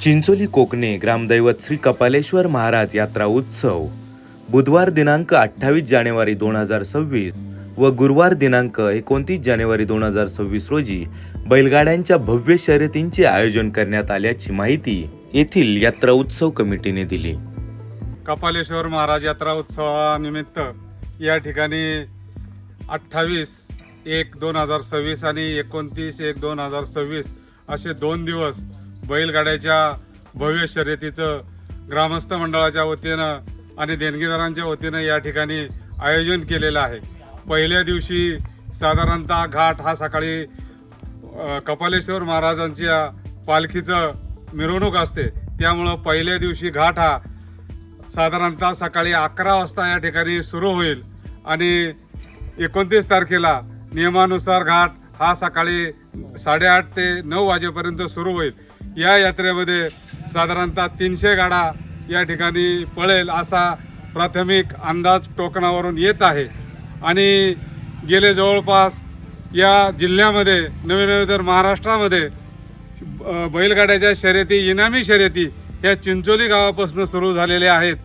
चिंचोली कोकणे ग्रामदैवत श्री कपालेश्वर महाराज यात्रा उत्सव बुधवार दिनांक 28 जानेवारी 2026 व गुरुवार दिनांक 29 जानेवारी 2026 रोजी बैलगाड्यांच्या भव्य शर्यतींचे आयोजन करण्यात आल्याची माहिती येथील यात्रा उत्सव कमिटीने दिली. कपालेश्वर महाराज यात्रा उत्सवानिमित्त या ठिकाणी 28/1/2026 आणि 29/1/2026 असे 2 दिवस बैलगाड्याच्या भव्य शर्यतीचं ग्रामस्थ मंडळाच्या वतीनं आणि देणगीदारांच्या वतीनं या ठिकाणी आयोजन केलेलं आहे. पहिल्या दिवशी साधारणतः घाट हा सकाळी कपालेश्वर महाराजांच्या पालखीचं मिरवणूक असते, त्यामुळं पहिल्या दिवशी घाट हा साधारणतः सकाळी 11 वाजता या ठिकाणी सुरू होईल आणि 29 तारखेला नियमानुसार घाट हा सकाळी 8:30 ते 9 वाजेपर्यंत सुरू होईल. या यात्रेमध्ये साधारणतः 300 गाडा या ठिकाणी पळेल असा प्राथमिक अंदाज टोकनावरून येत आहे. आणि गेले जवळपास या जिल्ह्यामध्ये नवे तर महाराष्ट्रामध्ये बैलगाड्याच्या शर्यती, इनामी शर्यती ह्या चिंचोली गावापासून सुरू झालेल्या आहेत.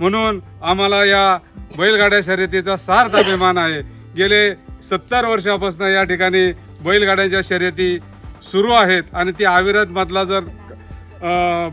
म्हणून आम्हाला या बैलगाड्या शर्यतीचा सार्थ अभिमान आहे. गेले 70 वर्षापासून या ठिकाणी बैलगाड्यांच्या शर्यती सुरू आहेत आणि ती अविरत मधला जर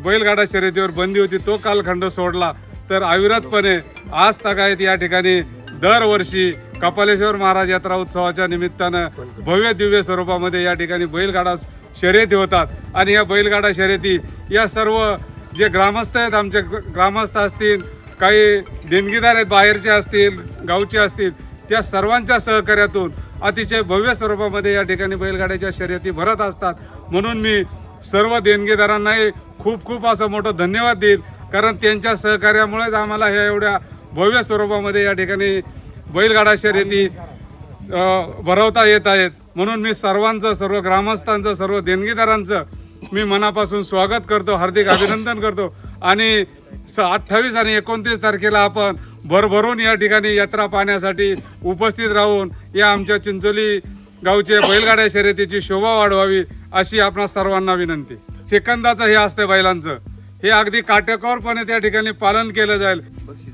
बैलगाडा शर्यतीवर बंदी होती तो कालखंड सोडला तर अविरतपणे आज तगायत या ठिकाणी दरवर्षी कपालेश्वर महाराज यात्रा उत्सवाच्या निमित्तानं भव्य दिव्य स्वरूपामध्ये या ठिकाणी बैलगाडा शर्यती होतात. आणि या बैलगाडा शर्यती या सर्व जे ग्रामस्थ आहेत, आमचे ग्रामस्थ असतील, काही देणगीदार आहेत, बाहेरचे असतील, गावचे असतील, त्या सर्वांच्या सहकार्यातून अतिशय भव्य स्वरूपामध्ये या ठिकाणी बैलगाड्याच्या शर्यती भरत असतात. म्हणून मी सर्व देणगीदारांनाही खूप खूप असं मोठं धन्यवाद देईल, कारण त्यांच्या सहकार्यामुळेच आम्हाला ह्या एवढ्या भव्य स्वरूपामध्ये या ठिकाणी बैलगाडा शर्यती भरवता येत आहेत. म्हणून मी सर्वांचं, सर्व ग्रामस्थांचं, सर्व देणगीदारांचं मी मनापासून स्वागत करतो, हार्दिक अभिनंदन करतो. आणि 28 आणि 29 तारखेला आपण भरभरून या ठिकाणी यात्रा पाहण्यासाठी उपस्थित राहून या आमच्या चिंचोली गावचे बैलगाड्या शर्यतीची शोभा वाढवावी अशी आपणा सर्वांना विनंती. सेकंदाचं हे असते बैलांचं, हे अगदी काटेकोरपणे त्या ठिकाणी पालन केलं जाईल.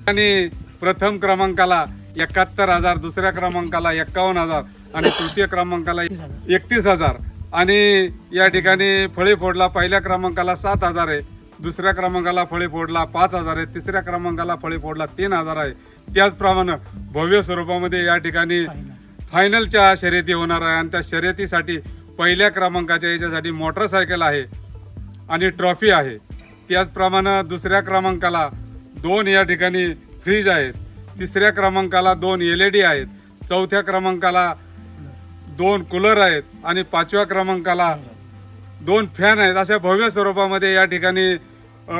आणि प्रथम क्रमांकाला 71,000, दुसऱ्या क्रमांकाला 51,000 आणि तृतीय क्रमांकाला 31,000 आणि या ठिकाणी फळी फोडला पहिल्या क्रमांकाला 7,000 आहे, दुसऱ्या क्रमांकाला फळी फोडला 5,000 आहे, तिसऱ्या क्रमांकाला फळी फोडला 3,000 आहे. त्याचप्रमाणे भव्य स्वरूपामध्ये या ठिकाणी फायनलच्या शर्यती होणार आहे. आणि त्या शर्यतीसाठी पहिल्या क्रमांकाच्या याच्यासाठी मोटरसायकल आहे आणि ट्रॉफी आहे. त्याचप्रमाणे दुसऱ्या क्रमांकाला 2 या ठिकाणी फ्रीज आहेत, तिसऱ्या क्रमांकाला 2 LED आहेत, चौथ्या क्रमांकाला 2 कूलर आहेत आणि 5व्या क्रमांकाला 2 फॅन आहेत. अशा भव्य स्वरूपामध्ये या ठिकाणी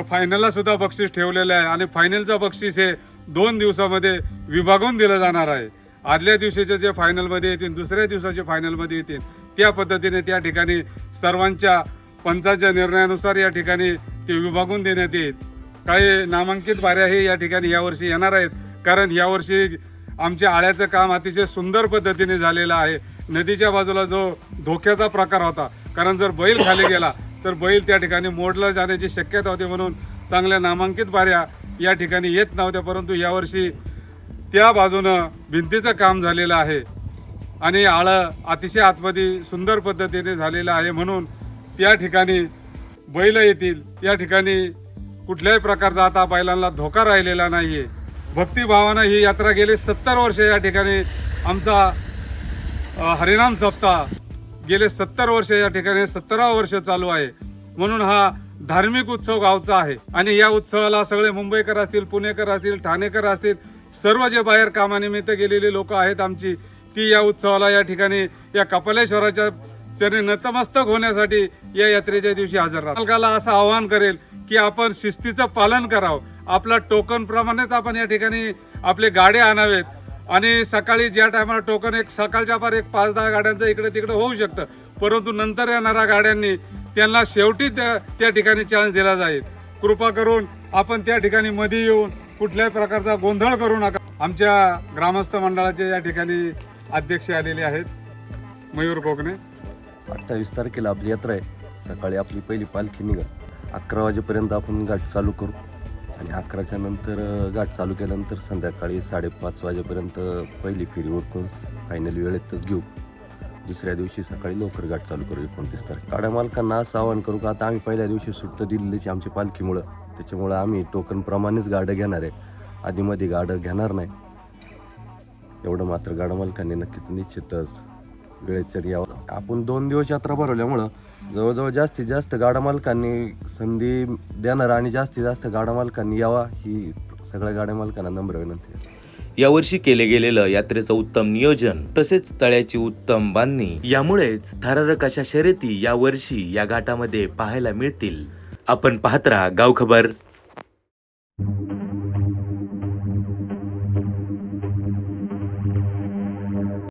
फायनलला सुद्धा बक्षीस ठेवलेलं आहे. आणि फायनलचं बक्षीस हे 2 दिवसामध्ये विभागून दिलं जाणार आहे. आदल्या दिवशीचे जे फायनलमध्ये येतील, दुसऱ्या दिवसाचे फायनलमध्ये येतील, त्या पद्धतीने त्या ठिकाणी सर्वांच्या पंचांच्या निर्णयानुसार या ठिकाणी ते विभागून देण्यात येईल. काही नामांकित बाऱ्याही या ठिकाणी यावर्षी येणार आहेत, कारण यावर्षी आमच्या आळ्याचं काम अतिशय सुंदर पद्धतीने झालेलं आहे. नदीच्या बाजूला जो धोक्याचा प्रकार होता, कारण जर बैल खाली गेला तर बैल त्या ठिकाणी मोडला जाण्याची शक्यता होती, म्हणून चांगल्या नामांकित बाऱ्या या ठिकाणी येत नव्हत्या. परंतु यावर्षी त्या बाजूनं भिंतीचं काम झालेलं आहे आणि आळं अतिशय आतमध्ये सुंदर पद्धतीने झालेलं आहे. म्हणून त्या ठिकाणी बैल येतील. या ठिकाणी कुठल्याही प्रकारचा आता बैलांना धोका राहिलेला नाही आहे. भक्तिभावानं ही यात्रा गेली 70 वर्ष या ठिकाणी आमचा हरिनाम सप्ताह गेले 70 वर्ष या ठिकाणी 17वं वर्ष चालू आहे. म्हणून हा धार्मिक उत्सव गावचा आहे. आणि या उत्सवाला सगळे मुंबईकर असतील, पुणेकर असतील, ठाणेकर असतील, सर्व जे बाहेर कामानिमित्त गेलेली लोक आहेत आमची, ती या उत्सवाला या ठिकाणी या कपालेश्वराच्या चरणी नतमस्तक होण्यासाठी या यात्रेच्या दिवशी हजर राहतात. पालकाला असं आवाहन करेल की आपण शिस्तीचं पालन करावं. आपला टोकन प्रमाणेच आपण या ठिकाणी आपले गाड्या आणावेत. आणि सकाळी ज्या टायमाला टोकन एक सकाळच्या पार 5-10 गाड्यांचं इकडे तिकडे होऊ शकतं, परंतु नंतर येणाऱ्या गाड्यांनी त्यांना शेवटी त्या ठिकाणी चान्स दिला जाईल. कृपा करून आपण त्या ठिकाणी मध्ये येऊन कुठल्याही प्रकारचा गोंधळ करू नका. आमच्या ग्रामस्थ मंडळाचे या ठिकाणी अध्यक्ष आलेले आहेत, मयूर कोकणे. 28 तारखेला आपली यात्रा आहे. सकाळी आपली पहिली पालखी निघा. 11 वाजेपर्यंत आपण गाठ चालू करू आणि 11च्या नंतर गाठ चालू केल्यानंतर संध्याकाळी 5:30 वाजेपर्यंत पहिली फेरी उरकून फायनल वेळेतच घेऊ. दुसऱ्या दिवशी सकाळी लवकर गाठ चालू करू 29 तारखेला. गाड्या मालकांना असं आवाहन करू का आता आम्ही पहिल्या दिवशी सुट्ट दिलेलीची आमच्या पालखीमुळं, त्याच्यामुळं आम्ही टोकनप्रमाणेच गाड्या घेणार आहे, आधीमध्ये गाड्या घेणार नाही. एवढं मात्र गाड्या मालकांनी नक्कीच निश्चितच वेळेच्या यावं. आपण 2 दिवस यात्रा भरवल्यामुळं जवळजवळ जास्तीत जास्त गाड्या मालकांनी संधी देणार आणि जास्तीत जास्त गाड्या मालकांनी यावा ही सगळ्या गाड्या मालकांना नम्र विनंती आहे. यावर्षी केले गेलेलं यात्रेचं उत्तम नियोजन तसेच तळ्याची उत्तम बांधणी यामुळेच थरारक अशा शर्यती यावर्षी या घाटामध्ये पाहायला मिळतील. आपण पाहत राहा गाव खबर.